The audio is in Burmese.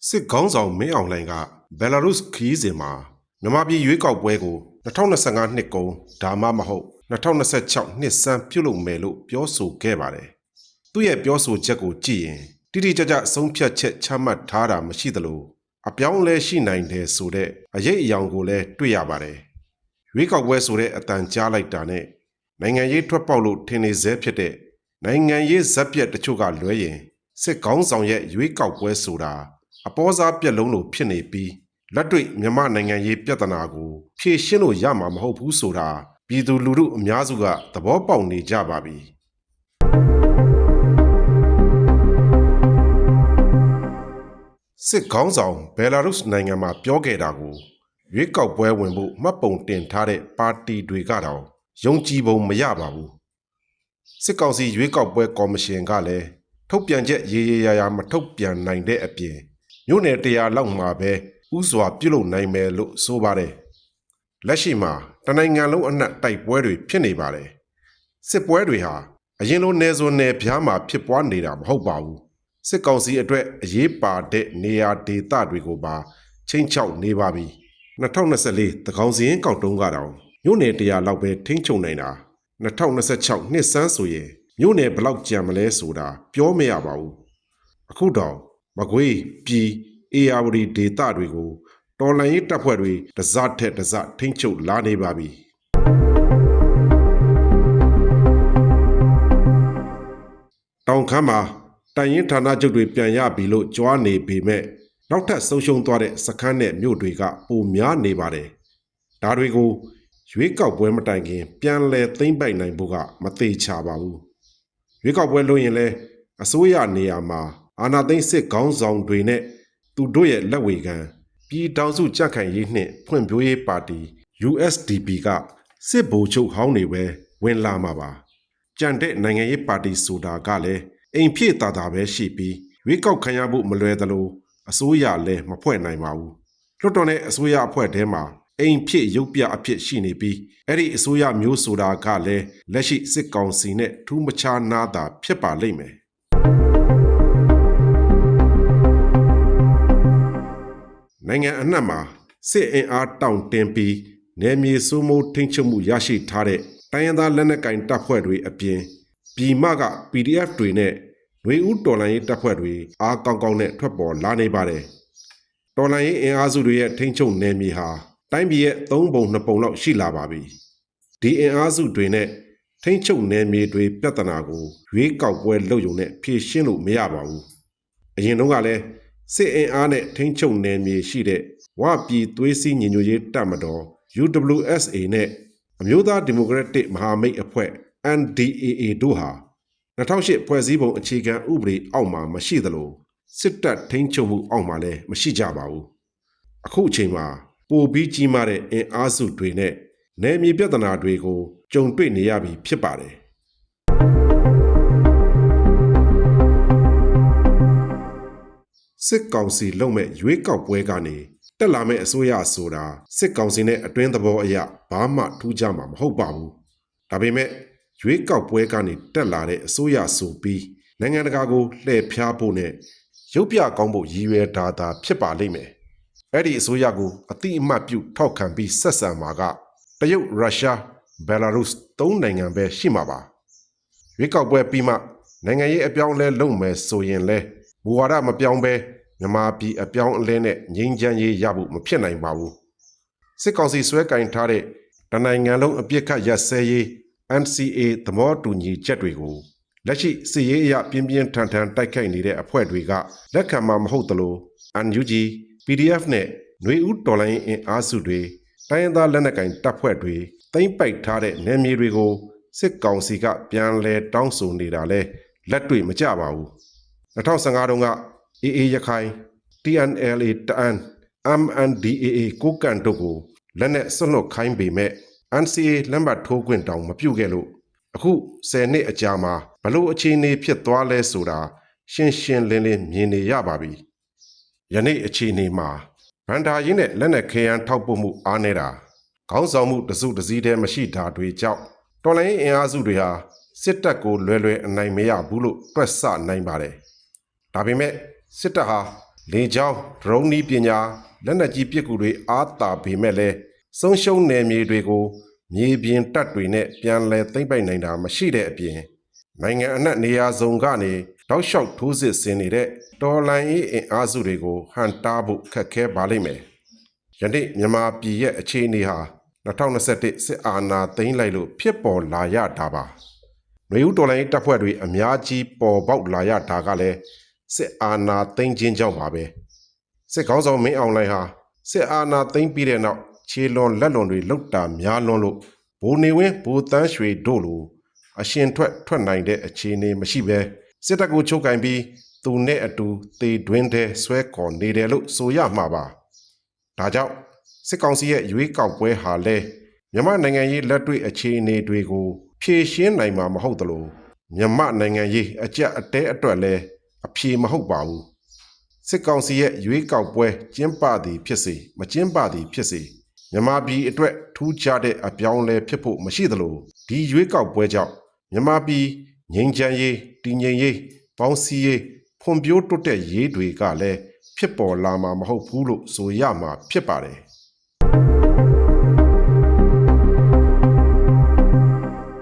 စစ်ခေါင်းဆောင်မင်းအောင်လှိုင်ကဘယ်လာရုစ်ခရီးစဉ်မှာမြန်မာပြည်ရွေးကောက်ပွဲကို2025နှစ်ကုန်ဒါမှမဟုတ်2026နှစ်စမ်းပြုလုပ်မယ်လို့ပြောဆိုခဲ့ပါတယ်။သူ့ရဲ့ပြောဆိုချက်ကိုကြည့်ရင်တိတိကျကျဆုံးဖြတ်ချက်ချမှတ်ထားတာမရှိသလိုအပြောင်းလဲရှိနိုင်တယ်ဆိုတဲ့အရေးအယောင်ကိုလည်းတွေ့ရပါတယ်။ရွေးကောက်ပွဲဆိုတဲ့အတန်ကြားလိုက်တာနဲ့နိုင်ငံရေးထွက်ပေါက်လို့ထင်နေစေဖြစ်တဲ့နိုင်ငံရေးဇက်ပြက်တချို့ကလွဲရင်စစ်ခေါင်းဆောင်ရဲ့ရွေးကောက်ပွဲဆိုတာအပေါ်စားပြက်လုံးလိုဖြစ်နေပြီးလက်တွေ့မြန်မာနိုင်ငံရေးပြဿနာကိုဖြေရှင်းလို့ရမှာမဟုတ်ဘူးဆိုတာပြည်သူလူထုအများစုကသဘောပေါက်နေကြပါပြီစစ်ခေါင်းဆောင်ဘယ်လာရုစ်နိုင်ငံမှာပြောခဲ့တာကိုရွေးကောက်ပွဲဝင်ဖို့မှတ်ပုံတင်ထားတဲ့ပါတီတွေကတော့ယုံကြည်ပုံမရပါဘူးစစ်ကောင်စီရွေးကောက်ပွဲကော်မရှင်ကလည်းထုတ်ပြန်ချက်ရေရာမထုတ်ပြန်နိုင်တဲ့အပြင်မြို့နယ်100လောက်မှာပဲဥစွာပြုလုပ်နိုင်မယ်လို့ဆိုပါတယ်လက်ရှိမှာတနိုင်ငံလုံးအနှံ့တိုက်ပွဲတွေဖြစ်နေပါတယ်စစ်ပွဲတွေဟာအရင်လိုနယ်စွန်နယ်ပြားမှာဖြစ်ပွားနေတာမဟုတ်ပါဘူးစစ်ကောင်စီအတွက်အရေးပါတဲ့နေရာဒေသတွေကိုပါချင်းချောက်နေပါပြီ2024တကောင်စီရင်ကောက်တုံးကတော့မြို့နယ်100လောက်ပဲထိန်းချုပ်နိုင်တာ2026နှစ်စမ်းဆိုရင်မြို့နယ်ဘလောက်ကြံမလဲဆိုတာပြောမရပါဘူးအခုတော့မကွေးပြည်အေယာဝတီဒေသတွေကိုတော်လှန်ရေးတပ်ဖွဲ့တွေတစထက်တစထိန်းချုပ်လာနေပါပြီတောင်ခမ်းမှာတိုင်ရင်ဌာနချုပ်တွေပြန်ရပြီလို့ကြွားနေပေမဲ့နောက်ထပ်ဆုံးရှုံးသွားတဲ့စခန်းနဲ့မြို့တွေကပိုများနေပါတယ်ဒါတွေကိုရွေးကောက်ပွဲမတိုင်ခင်ပြန်လည်သိမ်းပိုက်နိုင်ဖို့ကမသေးချပါဘူးရွေးကောက်ပွဲလို့ရင်လဲအစိုးရနေရာမှာအာဏာသိမ်းစစ်ခေါင်းဆောင်တွေနဲ့သူတို့ရဲ့လက်ဝေခံပြည်ထောင်စုကြံ့ခိုင်ရေးနှင့်ဖွံ့ဖြိုးရေးပါတီ USDP ကစစ်ဗိုလ်ချုပ်ဟောင်းတွေပဲဝင်လာမှာပါကြံတဲ့နိုင်ငံရေးပါတီဆိုတာကလည်းအိမ်ဖြည့်တာပဲရှိပြီးရွေးကောက်ခံရဖို့မလွယ်သလိုအစိုးရလည်းမဖွဲ့နိုင်ပါဘူးလွှတ်တော်နဲ့အစိုးရအဖွဲ့ထဲမှာအိမ်ဖြည့်ရုပ်ပြအဖြစ်ရှိနေပြီးအဲ့ဒီအစိုးရမျိုးဆိုတာကလည်းလက်ရှိစစ်ကောင်စီနဲ့ထူးမခြားနာတာဖြစ်ပါလိမ့်မယ်နိုင်ငံအနှံ့မှာစစ်အင်အားတောင့်တင်းပြီးနယ်မြေစိုးမိုးထိန်းချုပ်မှုရရှိထားတဲ့တိုင်းရင်းသားလက်နက်ကိုင်တပ်ဖွဲ့တွေအပြင်ပြည်မက PDF တွေနဲ့ຫນွေဦးတော်လှန်ရေးတပ်ဖွဲ့တွေအားကောင်းကောင်းနဲ့ထွက်ပေါ်လာနေပါတယ်။တော်လှန်ရေးအင်အားစုတွေရဲ့ထိန်းချုပ်နယ်မြေဟာတိုင်းပြည်ရဲ့3ပုံ2ပုံလောက်ရှိလာပါပြီ။ဒီအင်အားစုတွေနဲ့ထိန်းချုပ်နယ်မြေတွေပြဿနာကိုရွေးကောက်ပွဲလုပ်ရုံနဲ့ဖြေရှင်းလို့မရပါဘူး။အရင်တုန်းကလည်းစစ်အင်အားနဲ့ထိန်းချုပ်နယ်မြေရှိတဲ့ဝပြည်သွေးစည်းညီညွတ်ရေးတပ်မတော် UWSA နဲ့အမျိုးသားဒီမိုကရက်တစ်မဟာမိတ်အဖွဲ့ NDAA တို့ဟာ2008ဖွဲ့စည်းပုံအခြေခံဥပဒေအောက်မှာမရှိသလိုစစ်တပ်ထိန်းချုပ်မှုအောက်မှာလည်းမရှိကြပါဘူးအခုအချိန်မှာပိုပြီးကြီးမားတဲ့အင်အားစုတွေနဲ့နယ်မြေပြဿနာတွေကိုကြုံတွေ့နေရပြီဖြစ်ပါတယ်စစ်ကောင်စီလုံမဲ့ရွေးကောက်ပွဲကနေတက်လာမဲ့အစိုးရဆိုတာစစ်ကောင်စီနဲ့အတွင်းသဘောအရဘာမှထူးခြားမှာမဟုတ်ပါဘူးဒါပေမဲ့ရွေးကောက်ပွဲကနေတက်လာတဲ့အစိုးရဆိုပြီးနိုင်ငံတကာကိုလှည့်ဖျားဖို့နဲ့ရုပ်ပြကောင်းဖို့ရည်ရွယ်တာသာဖြစ်ပါလိမ့်မယ်အဲ့ဒီအစိုးရကိုအတိအမှတ်ပြုထောက်ခံပြီးဆက်ဆံမှာကတရုတ်ရုရှားဘယ်လာရုစ်၃နိုင်ငံပဲရှိမှာပါရွေးကောက်ပွဲပြီးမှနိုင်ငံရေးအပြောင်းအလဲလုပ်မယ်ဆိုရင်လဲမူဝါဒမပြောင်းပဲမြန်မာပြည်အပြောင်းအလဲနဲ့ငြိမ်းချမ်းရေးရဖို့မဖြစ်နိုင်ပါဘူးစစ်ကောင်စီဆွဲကင်ထားတဲ့တနိုင်ငံလုံးအပြစ်ခတ်ရပ်စဲရေး NCA သဘောတူညီချက်တွေကိုလက်ရှိစစ်ရေးအရပြင်းပြင်းထန်ထန်တိုက်ခိုက်နေတဲ့အဖွဲ့တွေကလက်ခံမှာမဟုတ်သလို NUG PDF နဲ့ຫນွေဦးတော်လှန်ရေးအင်အားစုတွေတိုင်းရင်းသားလက်နက်ကိုင်တပ်ဖွဲ့တွေသိမ်းပိုက်ထားတဲ့နယ်မြေတွေကိုစစ်ကောင်စီကပြန်လည်တောင်းဆိုနေတာလဲလက်တွေ့မကြပါဘူး2015တုန်းက AA ရခိုင် TNLA တအန်း MNDAA ကိုကန့်တို့ကိုလက်နက်ဆွလွတ်ခိုင်းပေမဲ့ NCA လက်မှတ်ထိုးခွင့်တောင်မပြုခဲ့လို့အခု10နှစ်အကြာမှာဘလို့အခြေအနေဖြစ်သွားလဲဆိုတာရှင်းရှင်းလင်းလင်းမြင်နေရပါပြီယနေ့အခြေအနေမှာဗန္ဒာရင်းနဲ့လက်နက်ခဲယမ်းထောက်ပို့မှုအားနေတာခေါင်းဆောင်မှုတစုတစည်းတည်းမရှိတာတွေကြောင့်တော်လိုင်းအင်အားစုတွေဟာစစ်တပ်ကိုလွယ်လွယ်အနိုင်မရဘူးလို့တွက်ဆနိုင်ပါတယ်ဒါပေမဲ့စစ်တပ်ဟာ လေကြောင်းဒရုန်းနီးပညာလက်နက်ကြီးပစ်ကူတွေအားတာပေမဲ့လည်းဆုံးရှုံးနယ်မြေတွေကိုမြေပြင်တပ်တွေနဲ့ပြန်လည်သိမ်းပိုက်နိုင်တာမရှိတဲ့အပြင်နိုင်ငံအနှံ့နေရာစုံကနေတောက်လျှောက်ထိုးစစ်ဆင်နေတဲ့တော်လှန်ရေးအင်အားစုတွေကိုဟန်တားဖို့ခက်ခဲပါလိမ့်မယ်။ယနေ့မြန်မာပြည်ရဲ့အခြေအနေဟာ2021စစ်အာဏာသိမ်းလိုက်လို့ဖြစ်ပေါ်လာရတာပါ။မျိုးတော်လှန်ရေးတပ်ဖွဲ့တွေအများကြီးပေါ်ပေါက်လာရတာကလည်းစစ်အာဏာသိမ်းခြင်းကြောင့်ပါပဲ။စစ်ကောင်းဆောင်မင်းအောင်လှိုင်ဟာစစ်အာဏာသိမ်းပြီးတဲ့နောက်ခြေလွန်လက်လွန်တွေလုတာများလွန်းလို့ဗိုလ်နေဝင်းဗိုလ်တန်းရွှေတို့လိုအရှင်ထွက်နိုင်တဲ့အခြေအနေမရှိပဲစစ်တပ်ကိုချုပ်ကင်ပြီးသူနဲ့အတူသေတွင်းထဲဆွဲခေါ်နေတယ်လို့ဆိုရမှာပါ။ဒါကြောင့်စစ်ကောင်စီရဲ့ရွေးကောက်ပွဲဟာလဲမြန်မာနိုင်ငံရေးလက်တွေ့အခြေအနေတွေကိုဖြေရှင်းနိုင်မှာမဟုတ်သလိုမြန်မာနိုင်ငံရေးအကြက်အတဲအတွက်လဲအဖြေမဟုတ်ပါဘူး။စစ်ကောင်စီရဲ့ရွေးကောက်ပွဲကျင်းပသည်ဖြစ်စေမကျင်းပသည်ဖြစ်စေမြန်မာပြည်အတွက်ထူးခြားတဲ့အပြောင်းလဲဖြစ်ဖို့မရှိသလိုဒီရွေးကောက်ပွဲကြောင့်မြန်မာပြည်ငြိမ်းချမ်းရေးတည်ငြိမ်ရေးပေါင်းစည်းရေးဖွံ့ဖြိုးတိုးတက်ရေးတွေကလည်းဖြစ်ပေါ်လာမှာမဟုတ်ဘူးလို့ဆိုရမှာဖြစ်ပါတယ်။